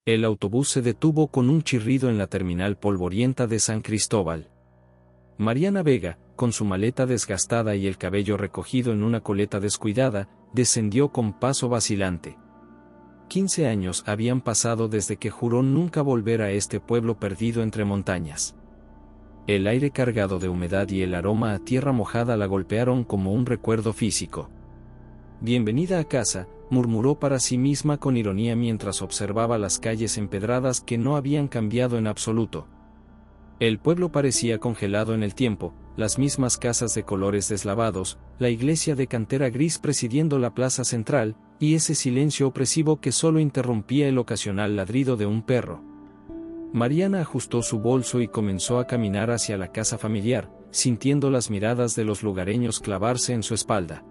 El autobús se detuvo con un chirrido en la terminal polvorienta de San Cristóbal. Mariana Vega, con su maleta desgastada y el cabello recogido en una coleta descuidada, descendió con paso vacilante. 15 años habían pasado desde que juró nunca volver a este pueblo perdido entre montañas. El aire cargado de humedad y el aroma a tierra mojada la golpearon como un recuerdo físico. «Bienvenida a casa», murmuró para sí misma con ironía mientras observaba las calles empedradas que no habían cambiado en absoluto. El pueblo parecía congelado en el tiempo, las mismas casas de colores deslavados, la iglesia de cantera gris presidiendo la plaza central, y ese silencio opresivo que solo interrumpía el ocasional ladrido de un perro. Mariana ajustó su bolso y comenzó a caminar hacia la casa familiar, sintiendo las miradas de los lugareños clavarse en su espalda.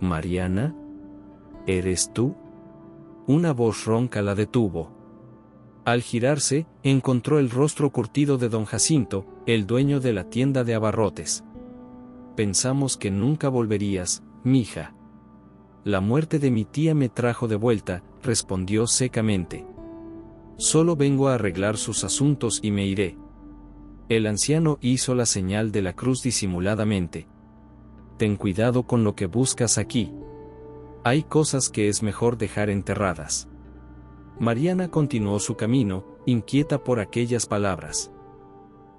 «¿Mariana? ¿Eres tú?». Una voz ronca la detuvo. Al girarse, encontró el rostro curtido de don Jacinto, el dueño de la tienda de abarrotes. «Pensamos que nunca volverías, mija». «La muerte de mi tía me trajo de vuelta», respondió secamente. «Solo vengo a arreglar sus asuntos y me iré». El anciano hizo la señal de la cruz disimuladamente. «Ten cuidado con lo que buscas aquí. Hay cosas que es mejor dejar enterradas». Mariana continuó su camino, inquieta por aquellas palabras.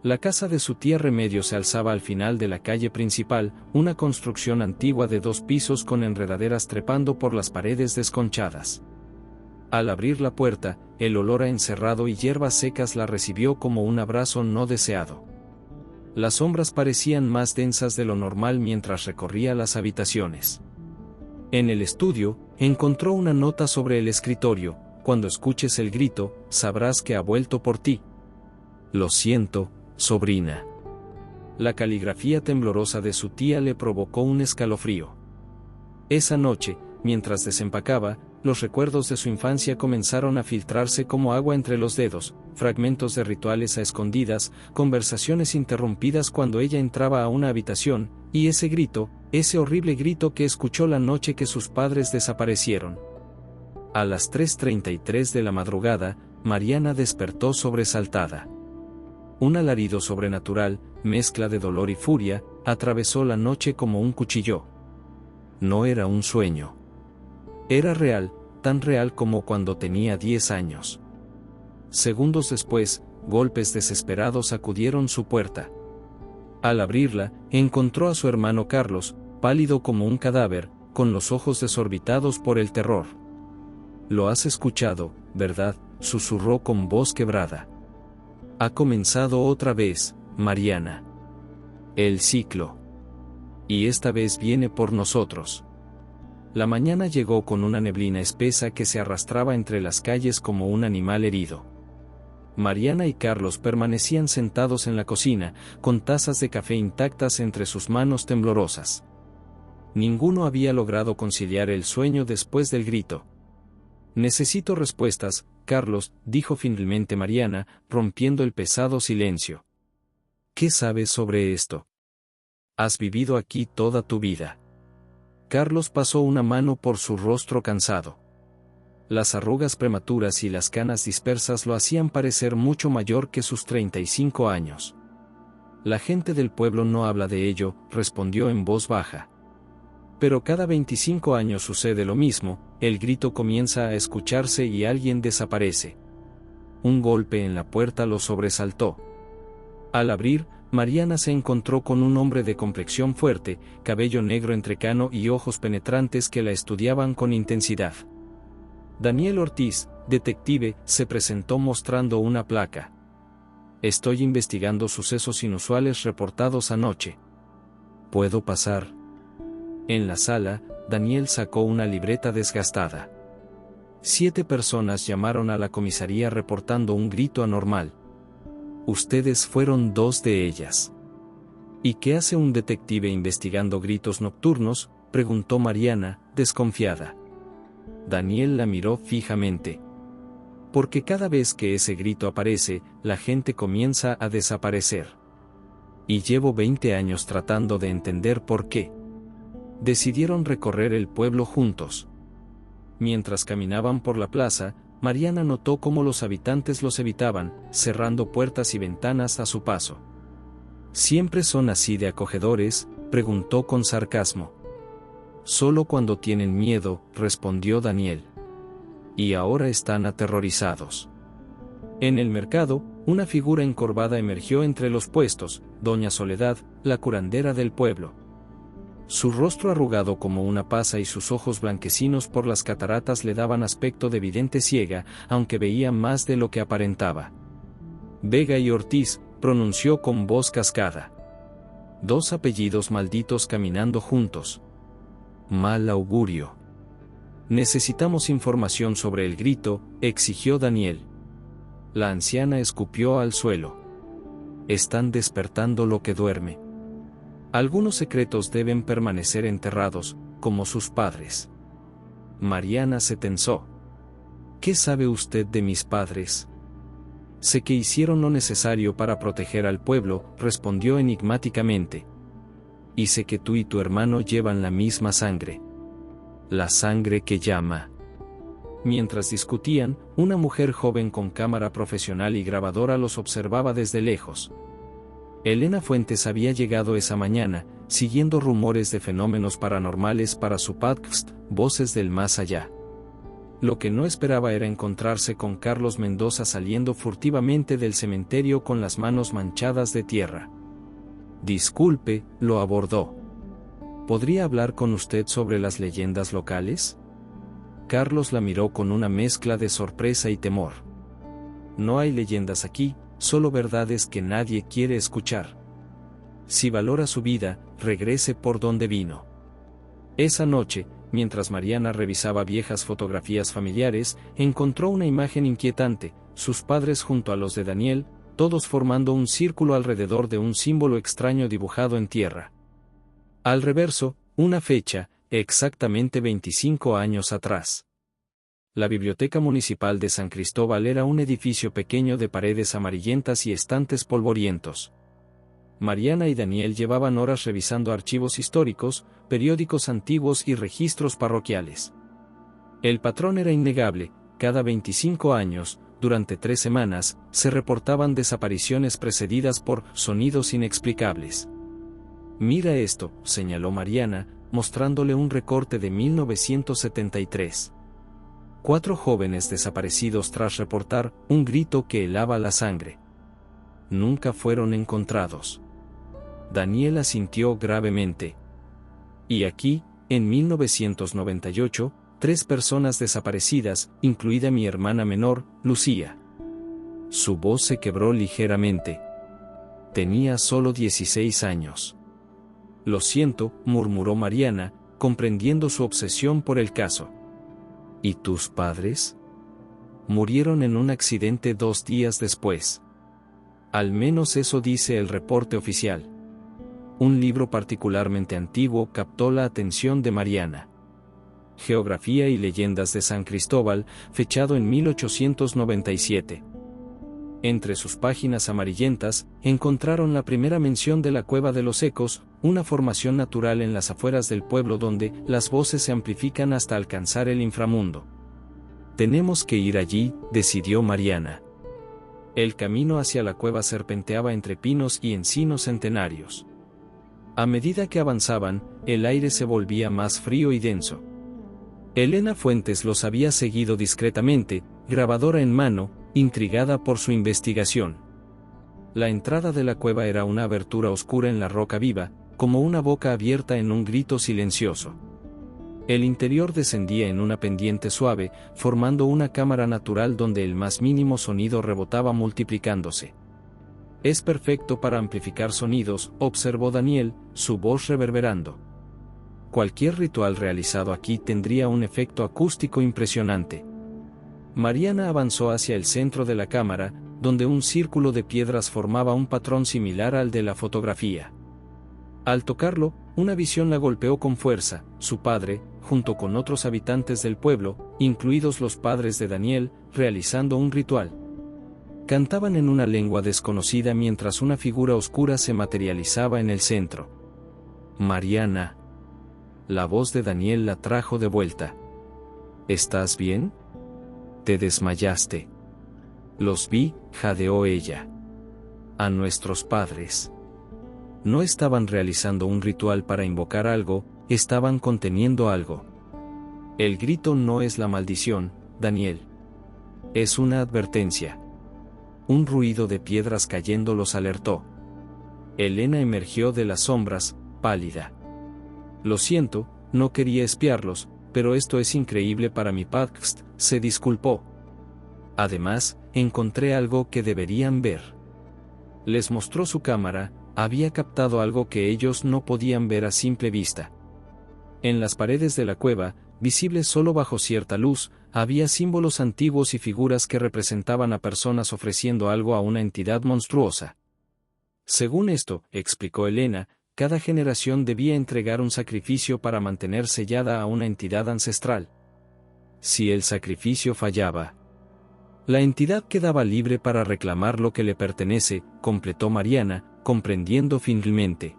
La casa de su tía Remedio se alzaba al final de la calle principal, una construcción antigua de 2 pisos con enredaderas trepando por las paredes desconchadas. Al abrir la puerta, el olor a encerrado y hierbas secas la recibió como un abrazo no deseado. Las sombras parecían más densas de lo normal mientras recorría las habitaciones. En el estudio, encontró una nota sobre el escritorio: «Cuando escuches el grito, sabrás que ha vuelto por ti. Lo siento, sobrina». La caligrafía temblorosa de su tía le provocó un escalofrío. Esa noche, mientras desempacaba, los recuerdos de su infancia comenzaron a filtrarse como agua entre los dedos, fragmentos de rituales a escondidas, conversaciones interrumpidas cuando ella entraba a una habitación, y ese grito, ese horrible grito que escuchó la noche que sus padres desaparecieron. A las 3:33 de la madrugada, Mariana despertó sobresaltada. Un alarido sobrenatural, mezcla de dolor y furia, atravesó la noche como un cuchillo. No era un sueño. Era real, tan real como cuando tenía 10 años. Segundos después, golpes desesperados sacudieron su puerta. Al abrirla, encontró a su hermano Carlos, pálido como un cadáver, con los ojos desorbitados por el terror. «Lo has escuchado, ¿verdad?», susurró con voz quebrada. «Ha comenzado otra vez, Mariana. El ciclo. Y esta vez viene por nosotros». La mañana llegó con una neblina espesa que se arrastraba entre las calles como un animal herido. Mariana y Carlos permanecían sentados en la cocina, con tazas de café intactas entre sus manos temblorosas. Ninguno había logrado conciliar el sueño después del grito. «Necesito respuestas, Carlos», dijo finalmente Mariana, rompiendo el pesado silencio. «¿Qué sabes sobre esto? Has vivido aquí toda tu vida». Carlos pasó una mano por su rostro cansado. Las arrugas prematuras y las canas dispersas lo hacían parecer mucho mayor que sus 35 años. «La gente del pueblo no habla de ello», respondió en voz baja. «Pero cada 25 años sucede lo mismo, el grito comienza a escucharse y alguien desaparece». Un golpe en la puerta lo sobresaltó. Al abrir, Mariana se encontró con un hombre de complexión fuerte, cabello negro entrecano y ojos penetrantes que la estudiaban con intensidad. «Daniel Ortiz, detective», se presentó mostrando una placa. «Estoy investigando sucesos inusuales reportados anoche. ¿Puedo pasar?». En la sala, Daniel sacó una libreta desgastada. 7 personas llamaron a la comisaría reportando un grito anormal. Ustedes fueron 2 de ellas. ¿Y qué hace un detective investigando gritos nocturnos?, preguntó Mariana, desconfiada. Daniel la miró fijamente. Porque cada vez que ese grito aparece, la gente comienza a desaparecer. Y llevo 20 años tratando de entender por qué. Decidieron recorrer el pueblo juntos. Mientras caminaban por la plaza, Mariana notó cómo los habitantes los evitaban, cerrando puertas y ventanas a su paso. ¿Siempre son así de acogedores?, preguntó con sarcasmo. Solo cuando tienen miedo, respondió Daniel. Y ahora están aterrorizados. En el mercado, una figura encorvada emergió entre los puestos, Doña Soledad, la curandera del pueblo. Su rostro arrugado como una pasa y sus ojos blanquecinos por las cataratas le daban aspecto de vidente ciega, aunque veía más de lo que aparentaba. Vega y Ortiz, pronunció con voz cascada. Dos apellidos malditos caminando juntos. Mal augurio. Necesitamos información sobre el grito, exigió Daniel. La anciana escupió al suelo. Están despertando lo que duerme. Algunos secretos deben permanecer enterrados, como sus padres. Mariana se tensó. ¿Qué sabe usted de mis padres? Sé que hicieron lo necesario para proteger al pueblo, respondió enigmáticamente. Y sé que tú y tu hermano llevan la misma sangre. La sangre que llama. Mientras discutían, una mujer joven con cámara profesional y grabadora los observaba desde lejos. Elena Fuentes había llegado esa mañana, siguiendo rumores de fenómenos paranormales para su podcast, Voces del Más Allá. Lo que no esperaba era encontrarse con Carlos Mendoza saliendo furtivamente del cementerio con las manos manchadas de tierra. Disculpe, lo abordó. ¿Podría hablar con usted sobre las leyendas locales? Carlos la miró con una mezcla de sorpresa y temor. No hay leyendas aquí, solo verdades que nadie quiere escuchar. Si valora su vida, regrese por donde vino. Esa noche, mientras Mariana revisaba viejas fotografías familiares, encontró una imagen inquietante, sus padres junto a los de Daniel, todos formando un círculo alrededor de un símbolo extraño dibujado en tierra. Al reverso, una fecha, exactamente 25 años atrás. La Biblioteca Municipal de San Cristóbal era un edificio pequeño de paredes amarillentas y estantes polvorientos. Mariana y Daniel llevaban horas revisando archivos históricos, periódicos antiguos y registros parroquiales. El patrón era innegable: cada 25 años, durante 3 semanas, se reportaban desapariciones precedidas por sonidos inexplicables. Mira esto, señaló Mariana, mostrándole un recorte de 1973. 4 jóvenes desaparecidos tras reportar un grito que helaba la sangre. Nunca fueron encontrados. Daniel asintió gravemente. Y aquí, en 1998, 3 personas desaparecidas, incluida mi hermana menor, Lucía. Su voz se quebró ligeramente. Tenía solo 16 años. Lo siento, murmuró Mariana, comprendiendo su obsesión por el caso. ¿Y tus padres? Murieron en un accidente 2 días después. Al menos eso dice el reporte oficial. Un libro particularmente antiguo captó la atención de Mariana. Geografía y leyendas de San Cristóbal, fechado en 1897. Entre sus páginas amarillentas, encontraron la primera mención de la Cueva de los Ecos, una formación natural en las afueras del pueblo donde las voces se amplifican hasta alcanzar el inframundo. Tenemos que ir allí, decidió Mariana. El camino hacia la cueva serpenteaba entre pinos y encinos centenarios. A medida que avanzaban, el aire se volvía más frío y denso. Elena Fuentes los había seguido discretamente, grabadora en mano, intrigada por su investigación. La entrada de la cueva era una abertura oscura en la roca viva, como una boca abierta en un grito silencioso. El interior descendía en una pendiente suave, formando una cámara natural donde el más mínimo sonido rebotaba multiplicándose. Es perfecto para amplificar sonidos, observó Daniel, su voz reverberando. Cualquier ritual realizado aquí tendría un efecto acústico impresionante. Mariana avanzó hacia el centro de la cámara, donde un círculo de piedras formaba un patrón similar al de la fotografía. Al tocarlo, una visión la golpeó con fuerza. Su padre, junto con otros habitantes del pueblo, incluidos los padres de Daniel, realizando un ritual. Cantaban en una lengua desconocida mientras una figura oscura se materializaba en el centro. Mariana. La voz de Daniel la trajo de vuelta. ¿Estás bien? Te desmayaste. Los vi, jadeó ella. A nuestros padres. No estaban realizando un ritual para invocar algo, estaban conteniendo algo. El grito no es la maldición, Daniel. Es una advertencia. Un ruido de piedras cayendo los alertó. Elena emergió de las sombras, pálida. Lo siento, no quería espiarlos, pero esto es increíble para mi podcast, se disculpó. Además, encontré algo que deberían ver. Les mostró su cámara, había captado algo que ellos no podían ver a simple vista. En las paredes de la cueva, visibles solo bajo cierta luz, había símbolos antiguos y figuras que representaban a personas ofreciendo algo a una entidad monstruosa. Según esto, explicó Elena, cada generación debía entregar un sacrificio para mantener sellada a una entidad ancestral. Si el sacrificio fallaba, la entidad quedaba libre para reclamar lo que le pertenece, completó Mariana, comprendiendo finalmente.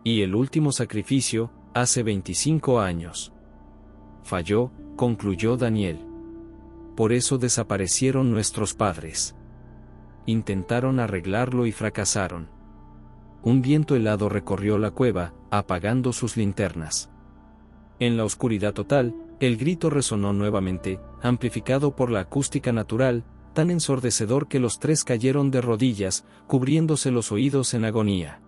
Y el último sacrificio, hace 25 años. Falló, concluyó Daniel. Por eso desaparecieron nuestros padres. Intentaron arreglarlo y fracasaron. Un viento helado recorrió la cueva, apagando sus linternas. En la oscuridad total, el grito resonó nuevamente, amplificado por la acústica natural, tan ensordecedor que los tres cayeron de rodillas, cubriéndose los oídos en agonía.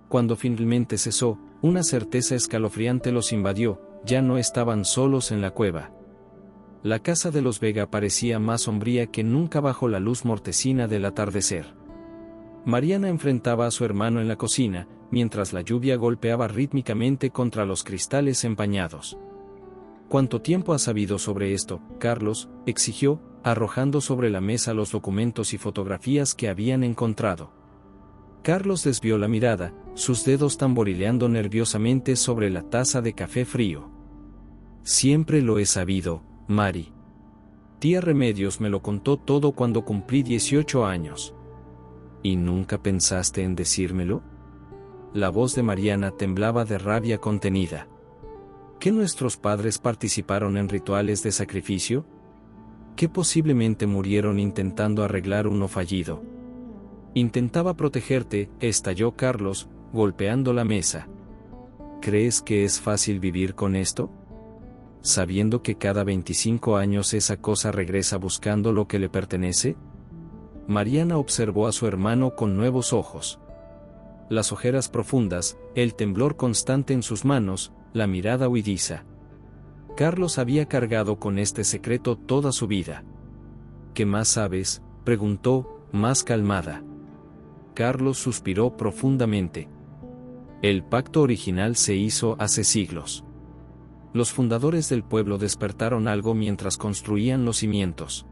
Cuando finalmente cesó, una certeza escalofriante los invadió, ya no estaban solos en la cueva. La casa de los Vega parecía más sombría que nunca bajo la luz mortecina del atardecer. Mariana enfrentaba a su hermano en la cocina, mientras la lluvia golpeaba rítmicamente contra los cristales empañados. ¿Cuánto tiempo has sabido sobre esto, Carlos?, exigió, arrojando sobre la mesa los documentos y fotografías que habían encontrado. Carlos desvió la mirada, sus dedos tamborileando nerviosamente sobre la taza de café frío. Siempre lo he sabido, Mari. Tía Remedios me lo contó todo cuando cumplí 18 años. ¿Y nunca pensaste en decírmelo? La voz de Mariana temblaba de rabia contenida. ¿Que nuestros padres participaron en rituales de sacrificio? ¿Que posiblemente murieron intentando arreglar uno fallido? Intentaba protegerte, estalló Carlos, golpeando la mesa. ¿Crees que es fácil vivir con esto? Sabiendo que cada 25 años esa cosa regresa buscando lo que le pertenece. Mariana observó a su hermano con nuevos ojos. Las ojeras profundas, el temblor constante en sus manos, la mirada huidiza. Carlos había cargado con este secreto toda su vida. ¿Qué más sabes?, preguntó, más calmada. Carlos suspiró profundamente. El pacto original se hizo hace siglos. Los fundadores del pueblo despertaron algo mientras construían los cimientos.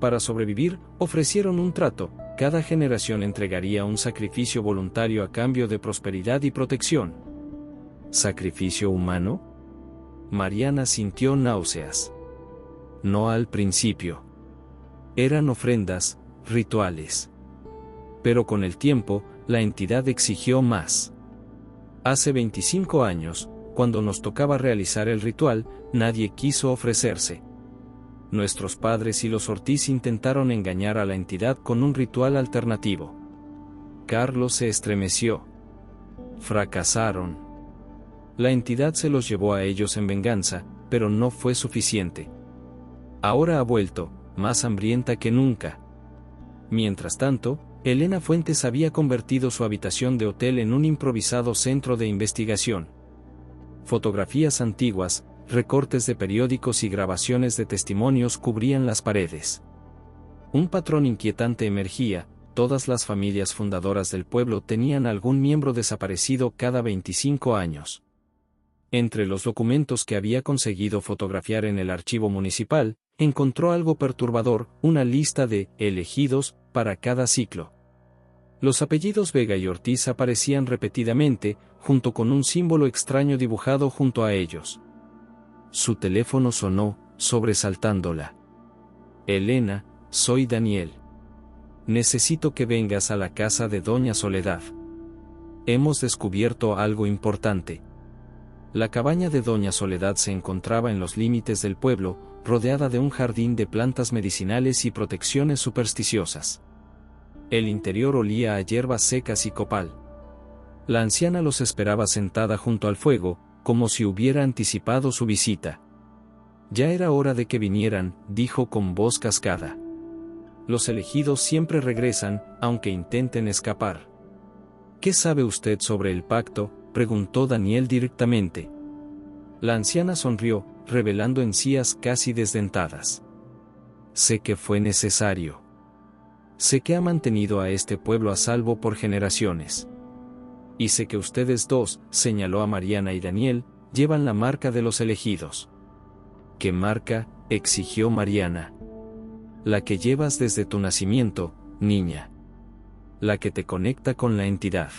Para sobrevivir, ofrecieron un trato: cada generación entregaría un sacrificio voluntario a cambio de prosperidad y protección. ¿Sacrificio humano? Mariana sintió náuseas. No al principio. Eran ofrendas, rituales. Pero con el tiempo, la entidad exigió más. Hace 25 años, cuando nos tocaba realizar el ritual, nadie quiso ofrecerse. Nuestros padres y los Ortiz intentaron engañar a la entidad con un ritual alternativo. Carlos se estremeció. Fracasaron. La entidad se los llevó a ellos en venganza, pero no fue suficiente. Ahora ha vuelto, más hambrienta que nunca. Mientras tanto, Elena Fuentes había convertido su habitación de hotel en un improvisado centro de investigación. Fotografías antiguas, recortes de periódicos y grabaciones de testimonios cubrían las paredes. Un patrón inquietante emergía: todas las familias fundadoras del pueblo tenían algún miembro desaparecido cada 25 años. Entre los documentos que había conseguido fotografiar en el archivo municipal, encontró algo perturbador: una lista de elegidos para cada ciclo. Los apellidos Vega y Ortiz aparecían repetidamente, junto con un símbolo extraño dibujado junto a ellos. Su teléfono sonó, sobresaltándola. Elena, soy Daniel. Necesito que vengas a la casa de Doña Soledad. Hemos descubierto algo importante. La cabaña de Doña Soledad se encontraba en los límites del pueblo, rodeada de un jardín de plantas medicinales y protecciones supersticiosas. El interior olía a hierbas secas y copal. La anciana los esperaba sentada junto al fuego, como si hubiera anticipado su visita. Ya era hora de que vinieran, dijo con voz cascada. Los elegidos siempre regresan, aunque intenten escapar. ¿Qué sabe usted sobre el pacto?, preguntó Daniel directamente. La anciana sonrió, revelando encías casi desdentadas. Sé que fue necesario. Sé que ha mantenido a este pueblo a salvo por generaciones. Y sé que ustedes dos, señaló a Mariana y Daniel, llevan la marca de los elegidos. ¿Qué marca?, exigió Mariana. La que llevas desde tu nacimiento, niña. La que te conecta con la entidad.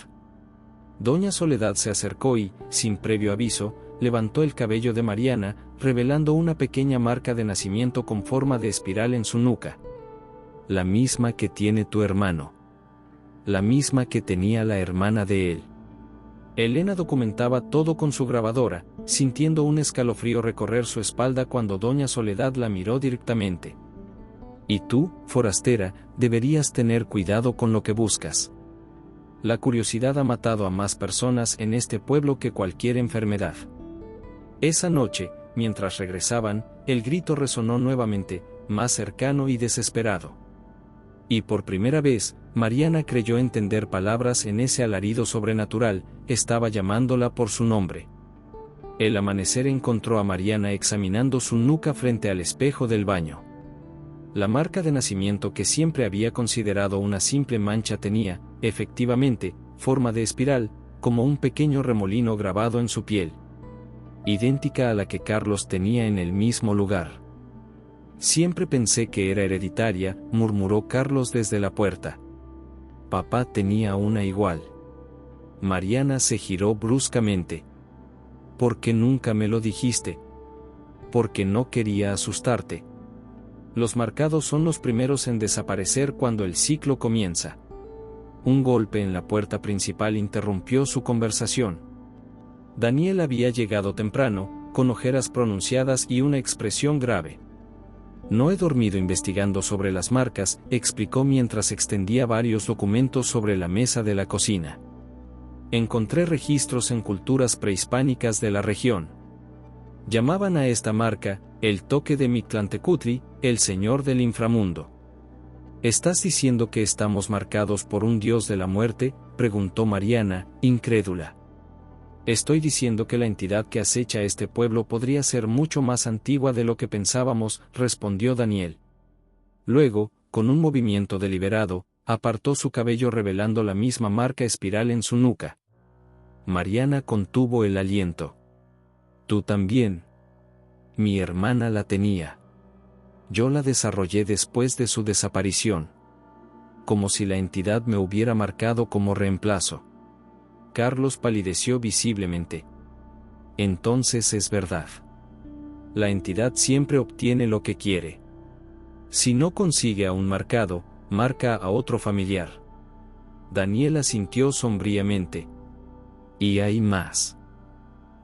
Doña Soledad se acercó y, sin previo aviso, levantó el cabello de Mariana, revelando una pequeña marca de nacimiento con forma de espiral en su nuca. La misma que tiene tu hermano. La misma que tenía la hermana de él. Elena documentaba todo con su grabadora, sintiendo un escalofrío recorrer su espalda cuando Doña Soledad la miró directamente. Y tú, forastera, deberías tener cuidado con lo que buscas. La curiosidad ha matado a más personas en este pueblo que cualquier enfermedad. Esa noche, mientras regresaban, el grito resonó nuevamente, más cercano y desesperado. Y por primera vez, Mariana creyó entender palabras en ese alarido sobrenatural, estaba llamándola por su nombre. El amanecer encontró a Mariana examinando su nuca frente al espejo del baño. La marca de nacimiento que siempre había considerado una simple mancha tenía, efectivamente, forma de espiral, como un pequeño remolino grabado en su piel. Idéntica a la que Carlos tenía en el mismo lugar. Siempre pensé que era hereditaria, murmuró Carlos desde la puerta. Papá tenía una igual. Mariana se giró bruscamente. ¿Por qué nunca me lo dijiste? Porque no quería asustarte. Los marcados son los primeros en desaparecer cuando el ciclo comienza. Un golpe en la puerta principal interrumpió su conversación. Daniel había llegado temprano, con ojeras pronunciadas y una expresión grave. No he dormido investigando sobre las marcas, explicó mientras extendía varios documentos sobre la mesa de la cocina. Encontré registros en culturas prehispánicas de la región. Llamaban a esta marca, el toque de Mictlantecutli, el señor del inframundo. ¿Estás diciendo que estamos marcados por un dios de la muerte?, preguntó Mariana, incrédula. Estoy diciendo que la entidad que acecha este pueblo podría ser mucho más antigua de lo que pensábamos, respondió Daniel. Luego, con un movimiento deliberado, apartó su cabello revelando la misma marca espiral en su nuca. Mariana contuvo el aliento. Tú también. Mi hermana la tenía. Yo la desarrollé después de su desaparición. Como si la entidad me hubiera marcado como reemplazo. Carlos palideció visiblemente. Entonces es verdad. La entidad siempre obtiene lo que quiere. Si no consigue a un marcado, marca a otro familiar. Daniel asintió sombríamente. Y hay más.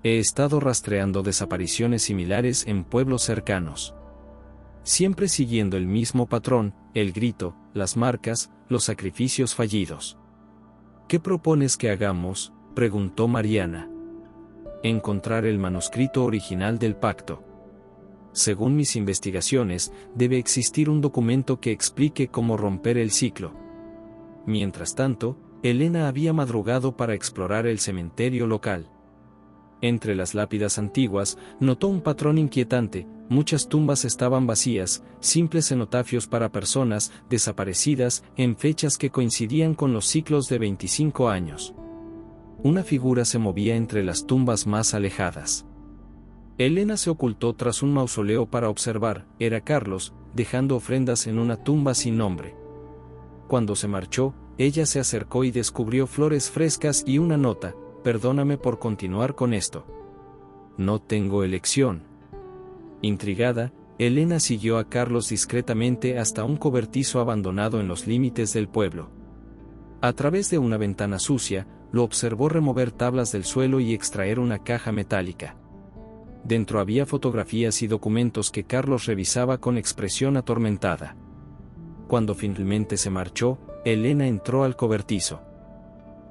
He estado rastreando desapariciones similares en pueblos cercanos. Siempre siguiendo el mismo patrón, el grito, las marcas, los sacrificios fallidos. ¿Qué propones que hagamos?, preguntó Mariana. Encontrar el manuscrito original del pacto. Según mis investigaciones, debe existir un documento que explique cómo romper el ciclo. Mientras tanto, Elena había madrugado para explorar el cementerio local. Entre las lápidas antiguas, notó un patrón inquietante, muchas tumbas estaban vacías, simples cenotafios para personas desaparecidas en fechas que coincidían con los ciclos de 25 años. Una figura se movía entre las tumbas más alejadas. Elena se ocultó tras un mausoleo para observar, era Carlos, dejando ofrendas en una tumba sin nombre. Cuando se marchó, ella se acercó y descubrió flores frescas y una nota: perdóname por continuar con esto. No tengo elección. Intrigada, Elena siguió a Carlos discretamente hasta un cobertizo abandonado en los límites del pueblo. A través de una ventana sucia, lo observó remover tablas del suelo y extraer una caja metálica. Dentro había fotografías y documentos que Carlos revisaba con expresión atormentada. Cuando finalmente se marchó, Elena entró al cobertizo.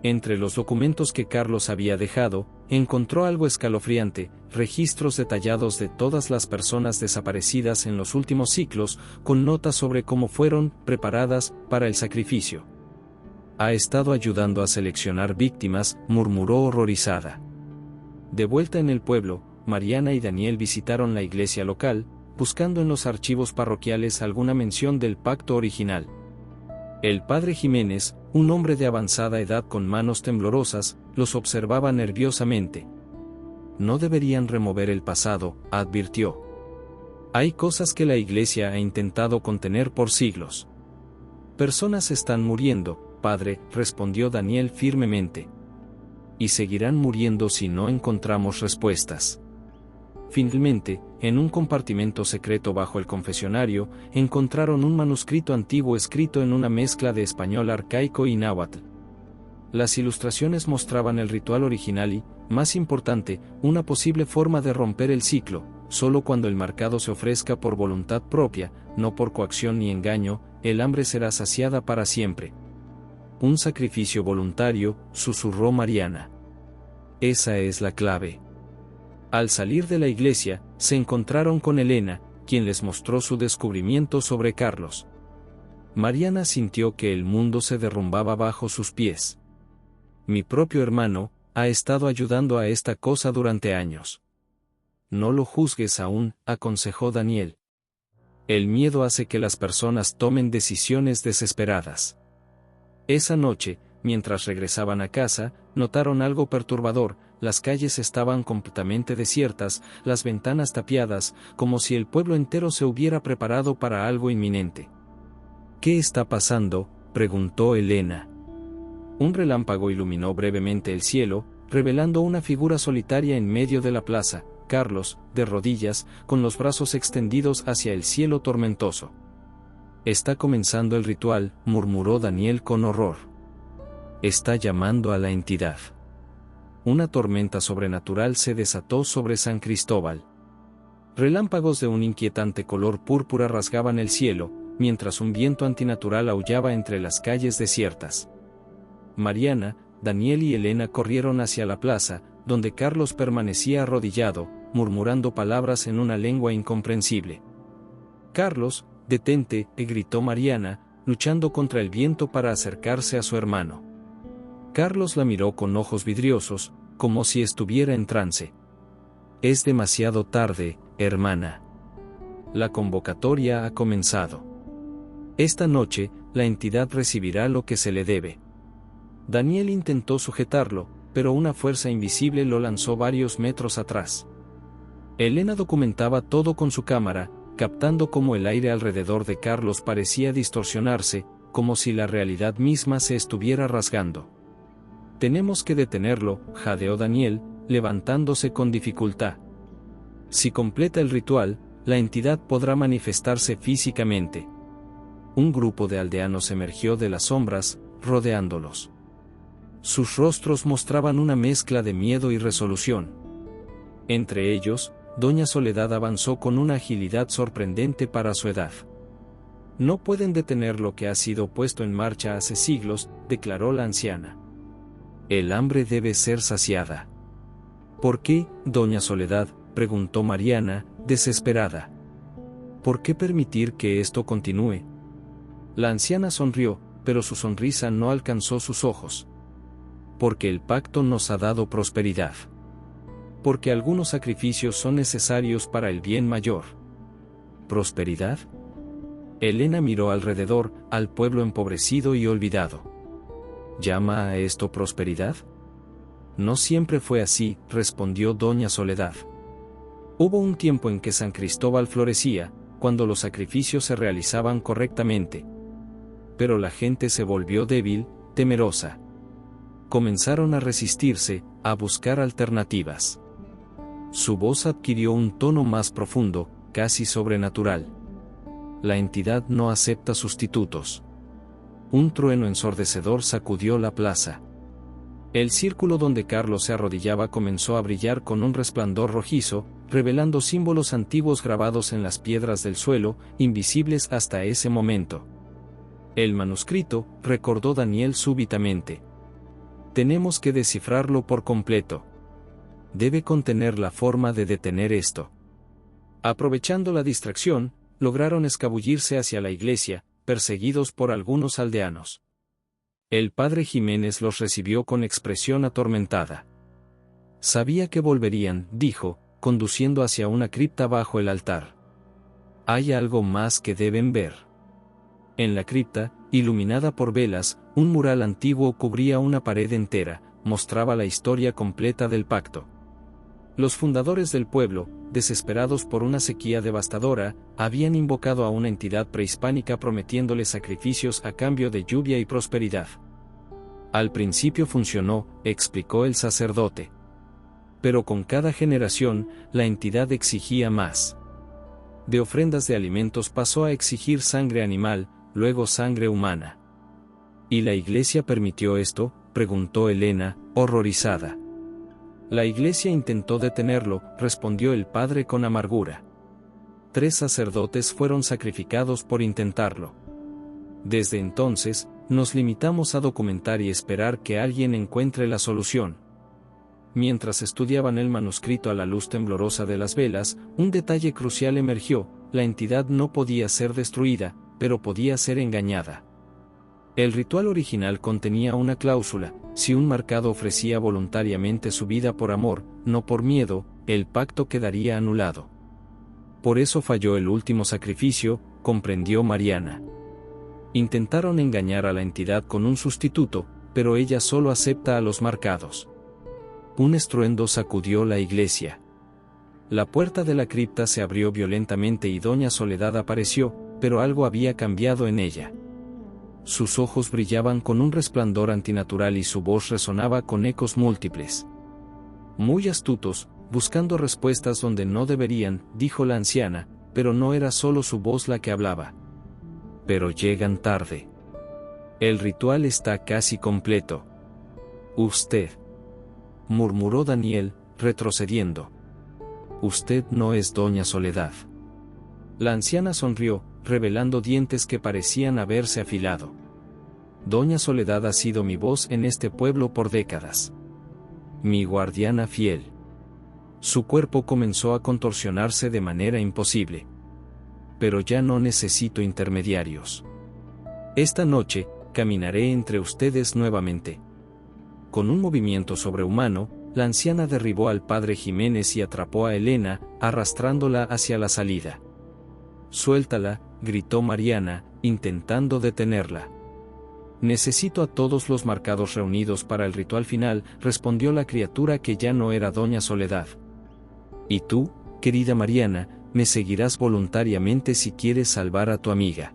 Entre los documentos que Carlos había dejado, encontró algo escalofriante: registros detallados de todas las personas desaparecidas en los últimos siglos, con notas sobre cómo fueron preparadas para el sacrificio. Ha estado ayudando a seleccionar víctimas, murmuró horrorizada. De vuelta en el pueblo, Mariana y Daniel visitaron la iglesia local, buscando en los archivos parroquiales alguna mención del pacto original. El padre Jiménez, un hombre de avanzada edad con manos temblorosas, los observaba nerviosamente. No deberían remover el pasado, advirtió. Hay cosas que la iglesia ha intentado contener por siglos. Personas están muriendo, padre, respondió Daniel firmemente. Y seguirán muriendo si no encontramos respuestas. Finalmente, en un compartimento secreto bajo el confesionario, encontraron un manuscrito antiguo escrito en una mezcla de español arcaico y náhuatl. Las ilustraciones mostraban el ritual original y, más importante, una posible forma de romper el ciclo: solo cuando el marcado se ofrezca por voluntad propia, no por coacción ni engaño, el hambre será saciada para siempre. Un sacrificio voluntario, susurró Mariana. Esa es la clave. Al salir de la iglesia, se encontraron con Elena, quien les mostró su descubrimiento sobre Carlos. Mariana sintió que el mundo se derrumbaba bajo sus pies. Mi propio hermano ha estado ayudando a esta cosa durante años. No lo juzgues aún, aconsejó Daniel. El miedo hace que las personas tomen decisiones desesperadas. Esa noche, mientras regresaban a casa, notaron algo perturbador: las calles estaban completamente desiertas, las ventanas tapiadas, como si el pueblo entero se hubiera preparado para algo inminente. ¿Qué está pasando?, preguntó Elena. Un relámpago iluminó brevemente el cielo, revelando una figura solitaria en medio de la plaza: Carlos, de rodillas, con los brazos extendidos hacia el cielo tormentoso. Está comenzando el ritual, murmuró Daniel con horror. Está llamando a la entidad. Una tormenta sobrenatural se desató sobre San Cristóbal. Relámpagos de un inquietante color púrpura rasgaban el cielo, mientras un viento antinatural aullaba entre las calles desiertas. Mariana, Daniel y Elena corrieron hacia la plaza, donde Carlos permanecía arrodillado, murmurando palabras en una lengua incomprensible. Carlos, detente, gritó Mariana, luchando contra el viento para acercarse a su hermano. Carlos la miró con ojos vidriosos, como si estuviera en trance. Es demasiado tarde, hermana. La convocatoria ha comenzado. Esta noche, la entidad recibirá lo que se le debe. Daniel intentó sujetarlo, pero una fuerza invisible lo lanzó varios metros atrás. Elena documentaba todo con su cámara, captando cómo el aire alrededor de Carlos parecía distorsionarse, como si la realidad misma se estuviera rasgando. Tenemos que detenerlo, jadeó Daniel, levantándose con dificultad. Si completa el ritual, la entidad podrá manifestarse físicamente. Un grupo de aldeanos emergió de las sombras, rodeándolos. Sus rostros mostraban una mezcla de miedo y resolución. Entre ellos, Doña Soledad avanzó con una agilidad sorprendente para su edad. No pueden detener lo que ha sido puesto en marcha hace siglos, declaró la anciana. El hambre debe ser saciada. ¿Por qué, Doña Soledad?, preguntó Mariana, desesperada. ¿Por qué permitir que esto continúe? La anciana sonrió, pero su sonrisa no alcanzó sus ojos. Porque el pacto nos ha dado prosperidad. Porque algunos sacrificios son necesarios para el bien mayor. ¿Prosperidad? Elena miró alrededor, al pueblo empobrecido y olvidado. ¿Llama a esto prosperidad? No siempre fue así, respondió Doña Soledad. Hubo un tiempo en que San Cristóbal florecía, cuando los sacrificios se realizaban correctamente. Pero la gente se volvió débil, temerosa. Comenzaron a resistirse, a buscar alternativas. Su voz adquirió un tono más profundo, casi sobrenatural. La entidad no acepta sustitutos. Un trueno ensordecedor sacudió la plaza. El círculo donde Carlos se arrodillaba comenzó a brillar con un resplandor rojizo, revelando símbolos antiguos grabados en las piedras del suelo, invisibles hasta ese momento. El manuscrito, recordó Daniel súbitamente. Tenemos que descifrarlo por completo. Debe contener la forma de detener esto. Aprovechando la distracción, lograron escabullirse hacia la iglesia, perseguidos por algunos aldeanos. El padre Jiménez los recibió con expresión atormentada. Sabía que volverían, dijo, conduciendo hacia una cripta bajo el altar. Hay algo más que deben ver. En la cripta, iluminada por velas, un mural antiguo cubría una pared entera, mostraba la historia completa del pacto. Los fundadores del pueblo, desesperados por una sequía devastadora, habían invocado a una entidad prehispánica prometiéndoles sacrificios a cambio de lluvia y prosperidad. Al principio funcionó, explicó el sacerdote. Pero con cada generación, la entidad exigía más. De ofrendas de alimentos pasó a exigir sangre animal, luego sangre humana. ¿Y la iglesia permitió esto?, preguntó Elena, horrorizada. La iglesia intentó detenerlo, respondió el padre con amargura. 3 sacerdotes fueron sacrificados por intentarlo. Desde entonces, nos limitamos a documentar y esperar que alguien encuentre la solución. Mientras estudiaban el manuscrito a la luz temblorosa de las velas, un detalle crucial emergió: la entidad no podía ser destruida, pero podía ser engañada. El ritual original contenía una cláusula: si un marcado ofrecía voluntariamente su vida por amor, no por miedo, el pacto quedaría anulado. Por eso falló el último sacrificio, comprendió Mariana. Intentaron engañar a la entidad con un sustituto, pero ella solo acepta a los marcados. Un estruendo sacudió la iglesia. La puerta de la cripta se abrió violentamente y doña Soledad apareció, pero algo había cambiado en ella. Sus ojos brillaban con un resplandor antinatural y su voz resonaba con ecos múltiples. Muy astutos, buscando respuestas donde no deberían, dijo la anciana, pero no era solo su voz la que hablaba. Pero llegan tarde. El ritual está casi completo. Usted, murmuró Daniel, retrocediendo. Usted no es doña Soledad. La anciana sonrió, revelando dientes que parecían haberse afilado. Doña Soledad ha sido mi voz en este pueblo por décadas. Mi guardiana fiel. Su cuerpo comenzó a contorsionarse de manera imposible. Pero ya no necesito intermediarios. Esta noche, caminaré entre ustedes nuevamente. Con un movimiento sobrehumano, la anciana derribó al padre Jiménez y atrapó a Elena, arrastrándola hacia la salida. Suéltala, gritó Mariana, intentando detenerla. Necesito a todos los marcados reunidos para el ritual final, respondió la criatura que ya no era doña Soledad. Y tú, querida Mariana, me seguirás voluntariamente si quieres salvar a tu amiga.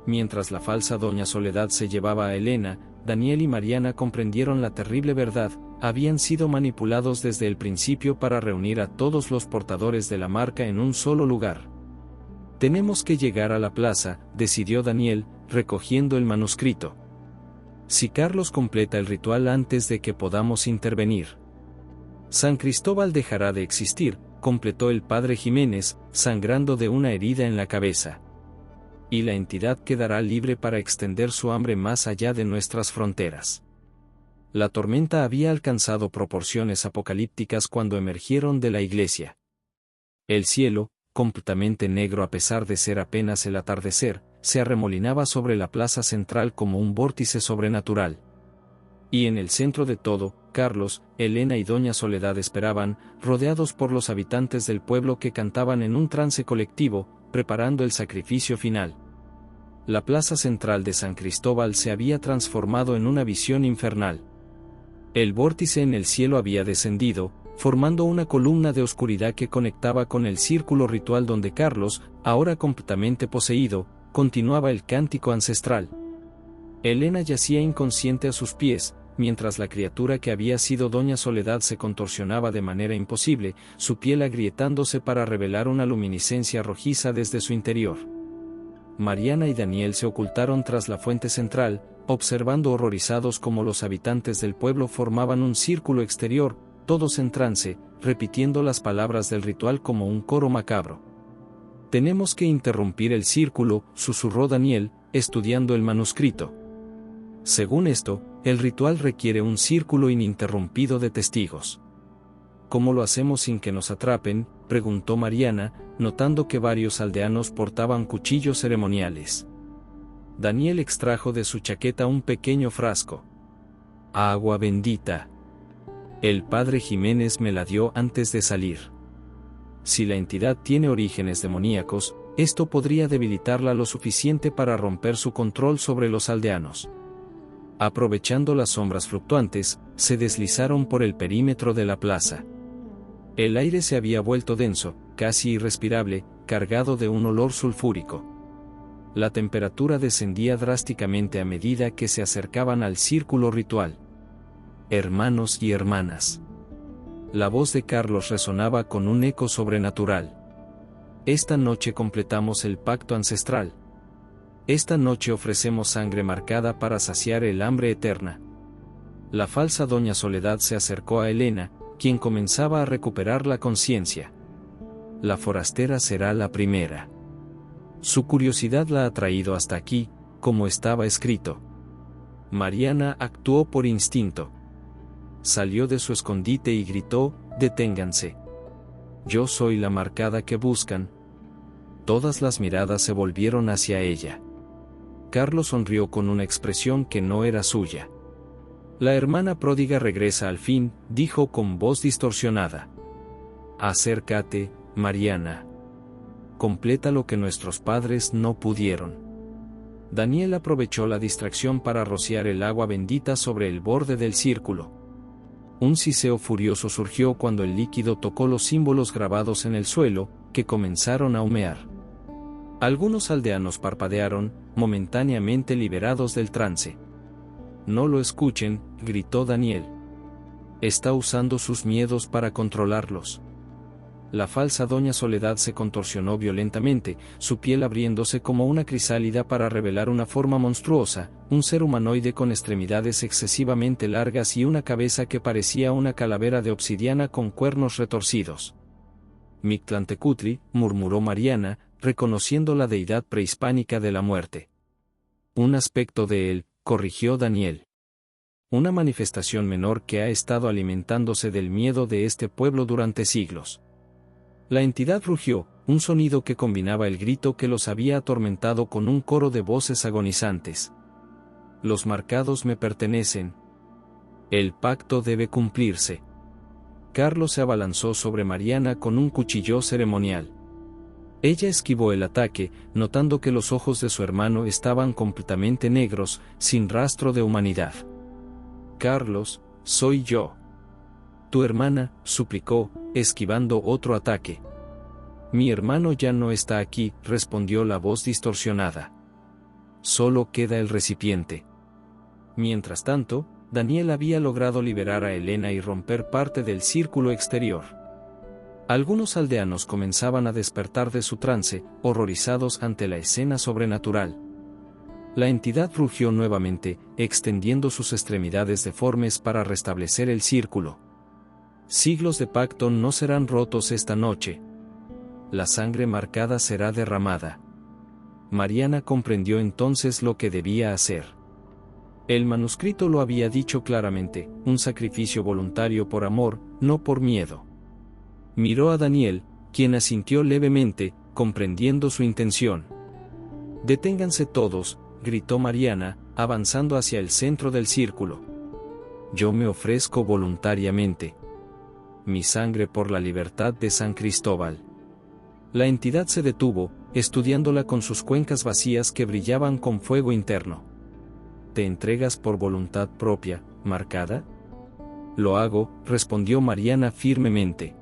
Mientras la falsa doña Soledad se llevaba a Elena, Daniel y Mariana comprendieron la terrible verdad: habían sido manipulados desde el principio para reunir a todos los portadores de la marca en un solo lugar. Tenemos que llegar a la plaza, decidió Daniel, recogiendo el manuscrito. Si Carlos completa el ritual antes de que podamos intervenir, San Cristóbal dejará de existir, completó el padre Jiménez, sangrando de una herida en la cabeza. Y la entidad quedará libre para extender su hambre más allá de nuestras fronteras. La tormenta había alcanzado proporciones apocalípticas cuando emergieron de la iglesia. El cielo, completamente negro a pesar de ser apenas el atardecer, se arremolinaba sobre la plaza central como un vórtice sobrenatural. Y en el centro de todo, Carlos, Elena y doña Soledad esperaban, rodeados por los habitantes del pueblo que cantaban en un trance colectivo, preparando el sacrificio final. La plaza central de San Cristóbal se había transformado en una visión infernal. El vórtice en el cielo había descendido, formando una columna de oscuridad que conectaba con el círculo ritual donde Carlos, ahora completamente poseído, continuaba el cántico ancestral. Elena yacía inconsciente a sus pies, mientras la criatura que había sido doña Soledad se contorsionaba de manera imposible, su piel agrietándose para revelar una luminiscencia rojiza desde su interior. Mariana y Daniel se ocultaron tras la fuente central, observando horrorizados cómo los habitantes del pueblo formaban un círculo exterior, todos en trance, repitiendo las palabras del ritual como un coro macabro. «Tenemos que interrumpir el círculo», susurró Daniel, estudiando el manuscrito. Según esto, el ritual requiere un círculo ininterrumpido de testigos. «¿Cómo lo hacemos sin que nos atrapen?», preguntó Mariana, notando que varios aldeanos portaban cuchillos ceremoniales. Daniel extrajo de su chaqueta un pequeño frasco. «Agua bendita. El padre Jiménez me la dio antes de salir. Si la entidad tiene orígenes demoníacos, esto podría debilitarla lo suficiente para romper su control sobre los aldeanos». Aprovechando las sombras fluctuantes, se deslizaron por el perímetro de la plaza. El aire se había vuelto denso, casi irrespirable, cargado de un olor sulfúrico. La temperatura descendía drásticamente a medida que se acercaban al círculo ritual. «Hermanos y hermanas». La voz de Carlos resonaba con un eco sobrenatural. «Esta noche completamos el pacto ancestral. Esta noche ofrecemos sangre marcada para saciar el hambre eterna». La falsa doña Soledad se acercó a Elena, quien comenzaba a recuperar la conciencia. «La forastera será la primera». Su curiosidad la ha traído hasta aquí, como estaba escrito. Mariana actuó por instinto. Salió de su escondite y gritó: «Deténganse. Yo soy la marcada que buscan». Todas las miradas se volvieron hacia ella. Carlos sonrió con una expresión que no era suya. «La hermana pródiga regresa al fin», dijo con voz distorsionada. «Acércate, Mariana. Completa lo que nuestros padres no pudieron». Daniel aprovechó la distracción para rociar el agua bendita sobre el borde del círculo. Un siseo furioso surgió cuando el líquido tocó los símbolos grabados en el suelo, que comenzaron a humear. Algunos aldeanos parpadearon, momentáneamente liberados del trance. «No lo escuchen», gritó Daniel. «Está usando sus miedos para controlarlos». La falsa doña Soledad se contorsionó violentamente, su piel abriéndose como una crisálida para revelar una forma monstruosa, un ser humanoide con extremidades excesivamente largas y una cabeza que parecía una calavera de obsidiana con cuernos retorcidos. «Mictlantecutli», murmuró Mariana, reconociendo la deidad prehispánica de la muerte. «Un aspecto de él», corrigió Daniel. «Una manifestación menor que ha estado alimentándose del miedo de este pueblo durante siglos». La entidad rugió, un sonido que combinaba el grito que los había atormentado con un coro de voces agonizantes. «Los marcados me pertenecen. El pacto debe cumplirse». Carlos se abalanzó sobre Mariana con un cuchillo ceremonial. Ella esquivó el ataque, notando que los ojos de su hermano estaban completamente negros, sin rastro de humanidad. «Carlos, soy yo». «Tu hermana», suplicó, esquivando otro ataque. «Mi hermano ya no está aquí», respondió la voz distorsionada. «Solo queda el recipiente». Mientras tanto, Daniel había logrado liberar a Elena y romper parte del círculo exterior. Algunos aldeanos comenzaban a despertar de su trance, horrorizados ante la escena sobrenatural. La entidad rugió nuevamente, extendiendo sus extremidades deformes para restablecer el círculo. «Siglos de pacto no serán rotos esta noche. La sangre marcada será derramada». Mariana comprendió entonces lo que debía hacer. El manuscrito lo había dicho claramente: un sacrificio voluntario por amor, no por miedo. Miró a Daniel, quien asintió levemente, comprendiendo su intención. «Deténganse todos», gritó Mariana, avanzando hacia el centro del círculo. «Yo me ofrezco voluntariamente. Mi sangre por la libertad de San Cristóbal». La entidad se detuvo, estudiándola con sus cuencas vacías que brillaban con fuego interno. «¿Te entregas por voluntad propia, marcada?» «Lo hago», respondió Mariana firmemente.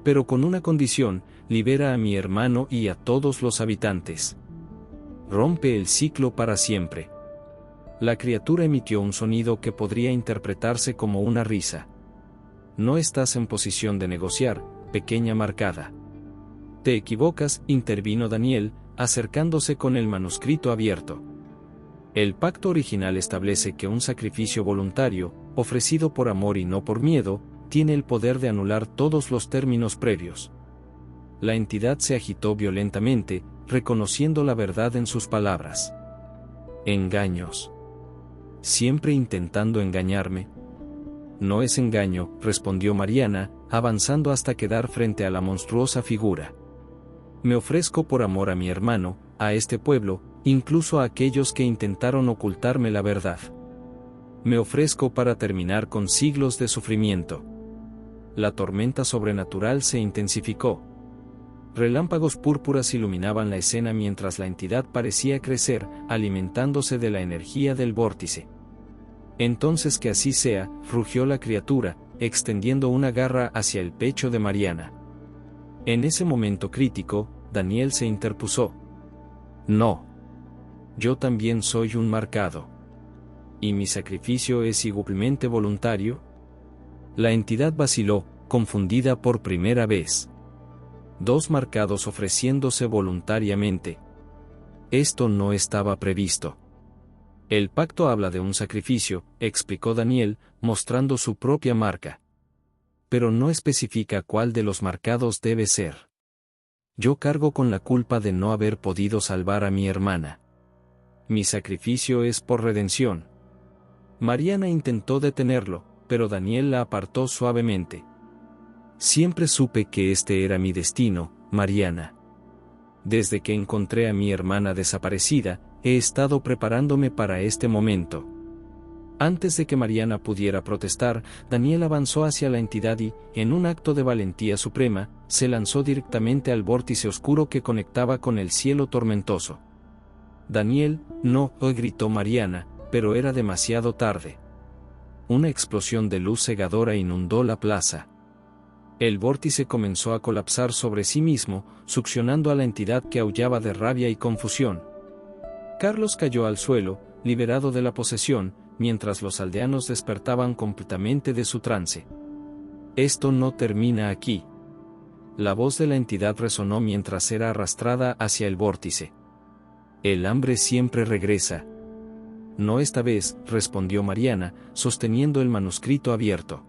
«Pero con una condición: libera a mi hermano y a todos los habitantes. Rompe el ciclo para siempre». La criatura emitió un sonido que podría interpretarse como una risa. «No estás en posición de negociar, pequeña marcada». «Te equivocas», intervino Daniel, acercándose con el manuscrito abierto. «El pacto original establece que un sacrificio voluntario, ofrecido por amor y no por miedo, tiene el poder de anular todos los términos previos. La entidad se agitó violentamente, reconociendo la verdad en sus palabras. Engaños. ¿Siempre intentando engañarme? No es engaño, respondió Mariana, avanzando hasta quedar frente a la monstruosa figura. Me ofrezco por amor a mi hermano, a este pueblo, incluso a aquellos que intentaron ocultarme la verdad. Me ofrezco para terminar con siglos de sufrimiento. La tormenta sobrenatural se intensificó. Relámpagos púrpuras iluminaban la escena mientras la entidad parecía crecer, alimentándose de la energía del vórtice. Entonces que así sea, rugió la criatura, extendiendo una garra hacia el pecho de Mariana. En ese momento crítico, Daniel se interpuso. No. Yo también soy un marcado. ¿Y mi sacrificio es igualmente voluntario? La entidad vaciló, confundida por primera vez. Dos marcados ofreciéndose voluntariamente. Esto no estaba previsto. El pacto habla de un sacrificio, explicó Daniel, mostrando su propia marca. Pero no especifica cuál de los marcados debe ser. Yo cargo con la culpa de no haber podido salvar a mi hermana. Mi sacrificio es por redención. Mariana intentó detenerlo, pero Daniel la apartó suavemente. Siempre supe que este era mi destino, Mariana. Desde que encontré a mi hermana desaparecida, he estado preparándome para este momento. Antes de que Mariana pudiera protestar, Daniel avanzó hacia la entidad y, en un acto de valentía suprema, se lanzó directamente al vórtice oscuro que conectaba con el cielo tormentoso. Daniel, no, gritó Mariana, pero era demasiado tarde. Una explosión de luz cegadora inundó la plaza. El vórtice comenzó a colapsar sobre sí mismo, succionando a la entidad que aullaba de rabia y confusión. Carlos cayó al suelo, liberado de la posesión, mientras los aldeanos despertaban completamente de su trance. Esto no termina aquí. La voz de la entidad resonó mientras era arrastrada hacia el vórtice. El hambre siempre regresa. No esta vez, respondió Mariana, sosteniendo el manuscrito abierto.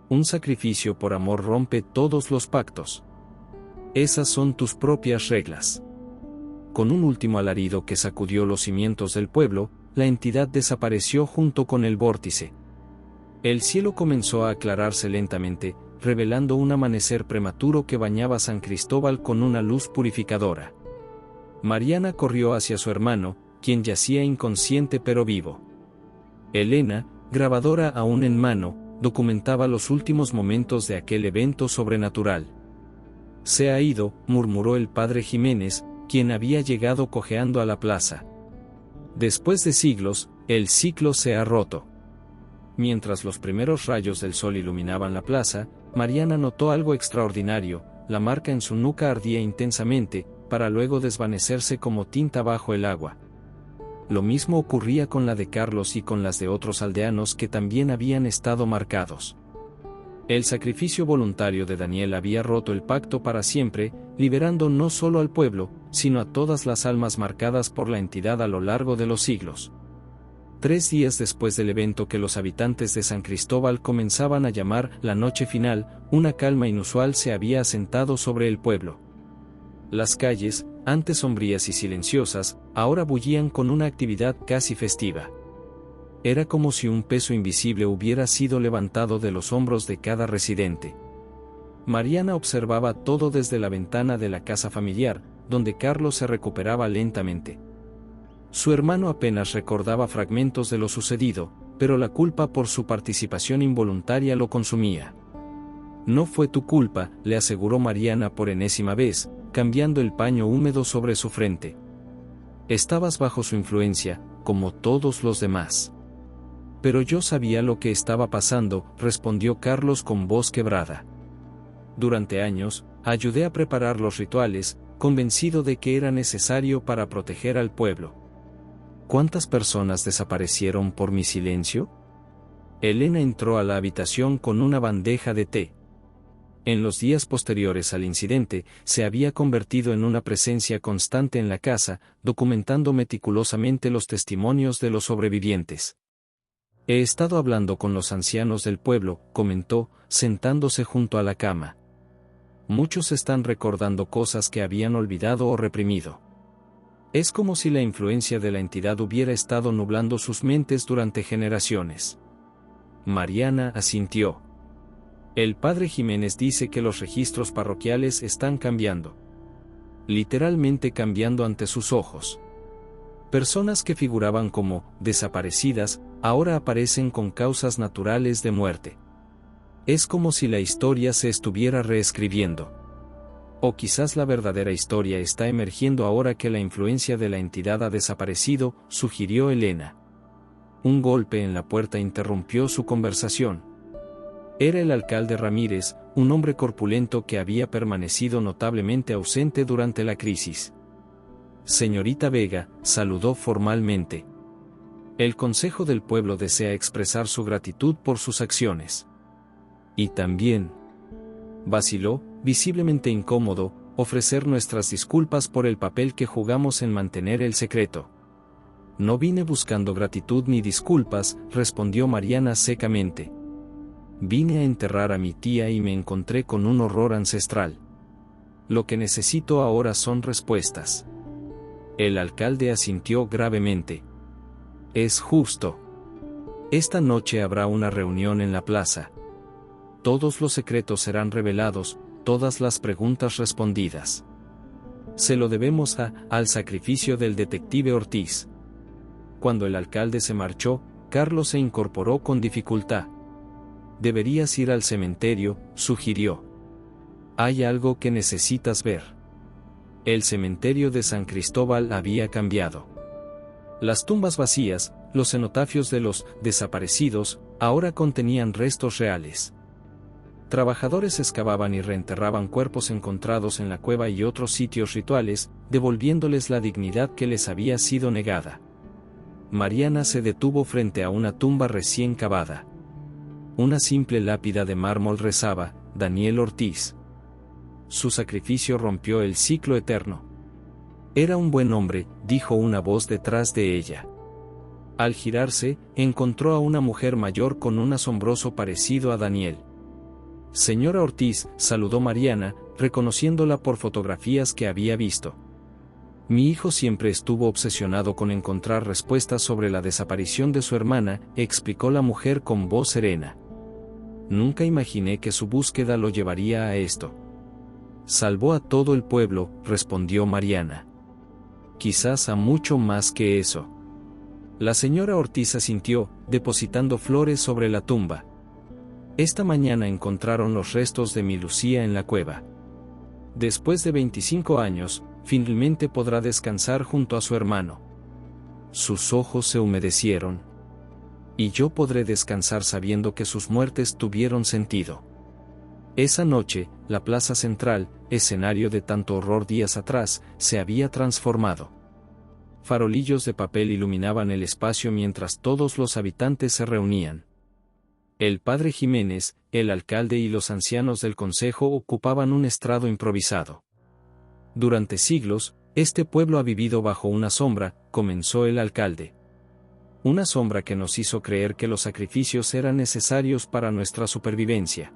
Un sacrificio por amor rompe todos los pactos. Esas son tus propias reglas. Con un último alarido que sacudió los cimientos del pueblo, la entidad desapareció junto con el vórtice. El cielo comenzó a aclararse lentamente, revelando un amanecer prematuro que bañaba San Cristóbal con una luz purificadora. Mariana corrió hacia su hermano, quien yacía inconsciente pero vivo. Elena, grabadora aún en mano, documentaba los últimos momentos de aquel evento sobrenatural. Se ha ido, murmuró el padre Jiménez, quien había llegado cojeando a la plaza. Después de siglos, el ciclo se ha roto. Mientras los primeros rayos del sol iluminaban la plaza, Mariana notó algo extraordinario. La marca en su nuca ardía intensamente, para luego desvanecerse como tinta bajo el agua. Lo mismo ocurría con la de Carlos y con las de otros aldeanos que también habían estado marcados. El sacrificio voluntario de Daniel había roto el pacto para siempre, liberando no solo al pueblo, sino a todas las almas marcadas por la entidad a lo largo de los siglos. 3 días después del evento que los habitantes de San Cristóbal comenzaban a llamar la noche final, una calma inusual se había asentado sobre el pueblo. Las calles, antes sombrías y silenciosas, ahora bullían con una actividad casi festiva. Era como si un peso invisible hubiera sido levantado de los hombros de cada residente. Mariana observaba todo desde la ventana de la casa familiar, donde Carlos se recuperaba lentamente. Su hermano apenas recordaba fragmentos de lo sucedido, pero la culpa por su participación involuntaria lo consumía. No fue tu culpa, le aseguró Mariana por enésima vez, cambiando el paño húmedo sobre su frente. Estabas bajo su influencia, como todos los demás. Pero yo sabía lo que estaba pasando, respondió Carlos con voz quebrada. Durante años, ayudé a preparar los rituales, convencido de que era necesario para proteger al pueblo. ¿Cuántas personas desaparecieron por mi silencio? Elena entró a la habitación con una bandeja de té. En los días posteriores al incidente, se había convertido en una presencia constante en la casa, documentando meticulosamente los testimonios de los sobrevivientes. He estado hablando con los ancianos del pueblo, comentó, sentándose junto a la cama. Muchos están recordando cosas que habían olvidado o reprimido. Es como si la influencia de la entidad hubiera estado nublando sus mentes durante generaciones. Mariana asintió. El padre Jiménez dice que los registros parroquiales están cambiando. Literalmente cambiando ante sus ojos. Personas que figuraban como desaparecidas, ahora aparecen con causas naturales de muerte. Es como si la historia se estuviera reescribiendo. O quizás la verdadera historia está emergiendo ahora que la influencia de la entidad ha desaparecido, sugirió Elena. Un golpe en la puerta interrumpió su conversación. Era el alcalde Ramírez, un hombre corpulento que había permanecido notablemente ausente durante la crisis. Señorita Vega, saludó formalmente. El Consejo del Pueblo desea expresar su gratitud por sus acciones. Y también, vaciló, visiblemente incómodo, ofrecer nuestras disculpas por el papel que jugamos en mantener el secreto. No vine buscando gratitud ni disculpas, respondió Mariana secamente. Vine a enterrar a mi tía y me encontré con un horror ancestral. Lo que necesito ahora son respuestas. El alcalde asintió gravemente. Es justo. Esta noche habrá una reunión en la plaza. Todos los secretos serán revelados, todas las preguntas respondidas. Se lo debemos al sacrificio del detective Ortiz. Cuando el alcalde se marchó, Carlos se incorporó con dificultad. Deberías ir al cementerio, sugirió. Hay algo que necesitas ver. El cementerio de San Cristóbal había cambiado. Las tumbas vacías, los cenotafios de los desaparecidos, ahora contenían restos reales. Trabajadores excavaban y reenterraban cuerpos encontrados en la cueva y otros sitios rituales, devolviéndoles la dignidad que les había sido negada. Mariana se detuvo frente a una tumba recién cavada. Una simple lápida de mármol rezaba, Daniel Ortiz. Su sacrificio rompió el ciclo eterno. Era un buen hombre, dijo una voz detrás de ella. Al girarse, encontró a una mujer mayor con un asombroso parecido a Daniel. Señora Ortiz, saludó Mariana, reconociéndola por fotografías que había visto. Mi hijo siempre estuvo obsesionado con encontrar respuestas sobre la desaparición de su hermana, explicó la mujer con voz serena. Nunca imaginé que su búsqueda lo llevaría a esto. Salvó a todo el pueblo, respondió Mariana. Quizás a mucho más que eso. La señora Ortiz asintió, depositando flores sobre la tumba. Esta mañana encontraron los restos de mi Lucía en la cueva. Después de 25 años, finalmente podrá descansar junto a su hermano. Sus ojos se humedecieron. Y yo podré descansar sabiendo que sus muertes tuvieron sentido. Esa noche, la plaza central, escenario de tanto horror días atrás, se había transformado. Farolillos de papel iluminaban el espacio mientras todos los habitantes se reunían. El padre Jiménez, el alcalde y los ancianos del consejo ocupaban un estrado improvisado. Durante siglos, este pueblo ha vivido bajo una sombra, comenzó el alcalde. Una sombra que nos hizo creer que los sacrificios eran necesarios para nuestra supervivencia.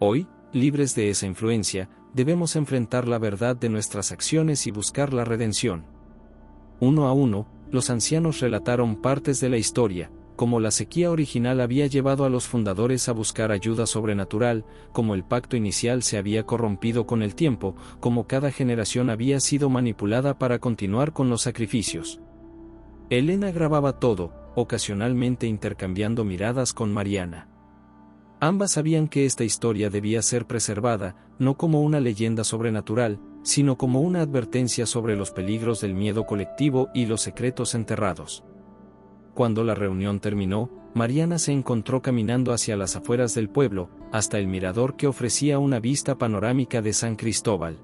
Hoy, libres de esa influencia, debemos enfrentar la verdad de nuestras acciones y buscar la redención. Uno a uno, los ancianos relataron partes de la historia, como la sequía original había llevado a los fundadores a buscar ayuda sobrenatural, como el pacto inicial se había corrompido con el tiempo, como cada generación había sido manipulada para continuar con los sacrificios. Elena grababa todo, ocasionalmente intercambiando miradas con Mariana. Ambas sabían que esta historia debía ser preservada, no como una leyenda sobrenatural, sino como una advertencia sobre los peligros del miedo colectivo y los secretos enterrados. Cuando la reunión terminó, Mariana se encontró caminando hacia las afueras del pueblo, hasta el mirador que ofrecía una vista panorámica de San Cristóbal.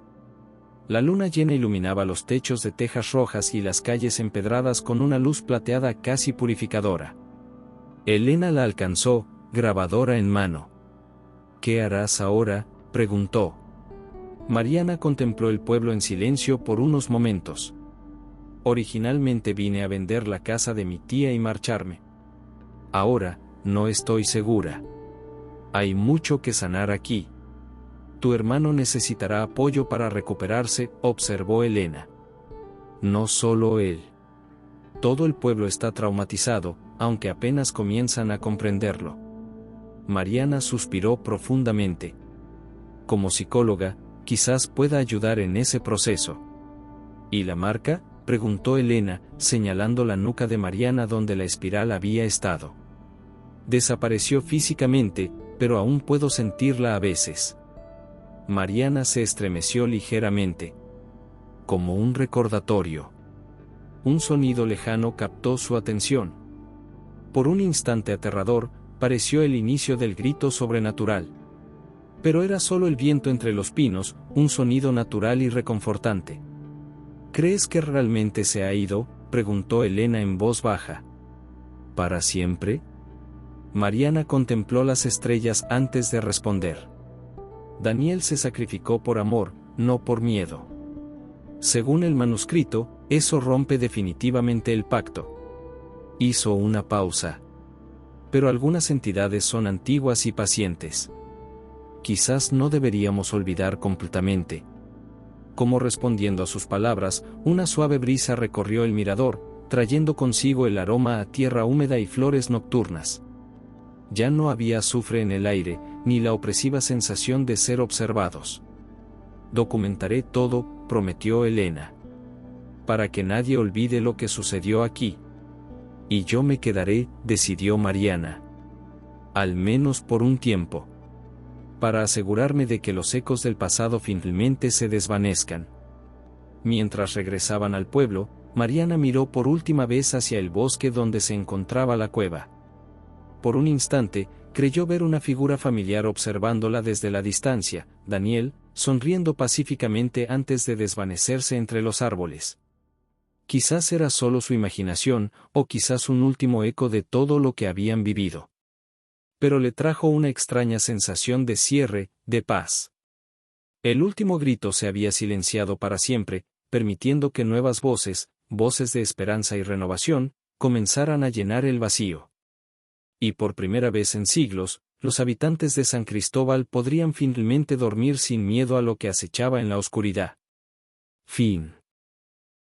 La luna llena iluminaba los techos de tejas rojas y las calles empedradas con una luz plateada casi purificadora. Elena la alcanzó, grabadora en mano. ¿Qué harás ahora?, preguntó. Mariana contempló el pueblo en silencio por unos momentos. Originalmente vine a vender la casa de mi tía y marcharme. Ahora, no estoy segura. Hay mucho que sanar aquí. Tu hermano necesitará apoyo para recuperarse, observó Elena. No solo él. Todo el pueblo está traumatizado, aunque apenas comienzan a comprenderlo. Mariana suspiró profundamente. Como psicóloga, quizás pueda ayudar en ese proceso. ¿Y la marca?, preguntó Elena, señalando la nuca de Mariana donde la espiral había estado. Desapareció físicamente, pero aún puedo sentirla a veces. Mariana se estremeció ligeramente. Como un recordatorio. Un sonido lejano captó su atención. Por un instante aterrador, pareció el inicio del grito sobrenatural. Pero era solo el viento entre los pinos, un sonido natural y reconfortante. ¿Crees que realmente se ha ido?, preguntó Elena en voz baja. ¿Para siempre? Mariana contempló las estrellas antes de responder. Daniel se sacrificó por amor, no por miedo. Según el manuscrito, eso rompe definitivamente el pacto. Hizo una pausa. Pero algunas entidades son antiguas y pacientes. Quizás no deberíamos olvidar completamente. Como respondiendo a sus palabras, una suave brisa recorrió el mirador, trayendo consigo el aroma a tierra húmeda y flores nocturnas. Ya no había azufre en el aire, ni la opresiva sensación de ser observados. Documentaré todo, prometió Elena. Para que nadie olvide lo que sucedió aquí. Y yo me quedaré, decidió Mariana. Al menos por un tiempo. Para asegurarme de que los ecos del pasado finalmente se desvanezcan. Mientras regresaban al pueblo, Mariana miró por última vez hacia el bosque donde se encontraba la cueva. Por un instante, creyó ver una figura familiar observándola desde la distancia, Daniel, sonriendo pacíficamente antes de desvanecerse entre los árboles. Quizás era solo su imaginación, o quizás un último eco de todo lo que habían vivido. Pero le trajo una extraña sensación de cierre, de paz. El último grito se había silenciado para siempre, permitiendo que nuevas voces, voces de esperanza y renovación, comenzaran a llenar el vacío. Y por primera vez en siglos, los habitantes de San Cristóbal podrían finalmente dormir sin miedo a lo que acechaba en la oscuridad. Fin.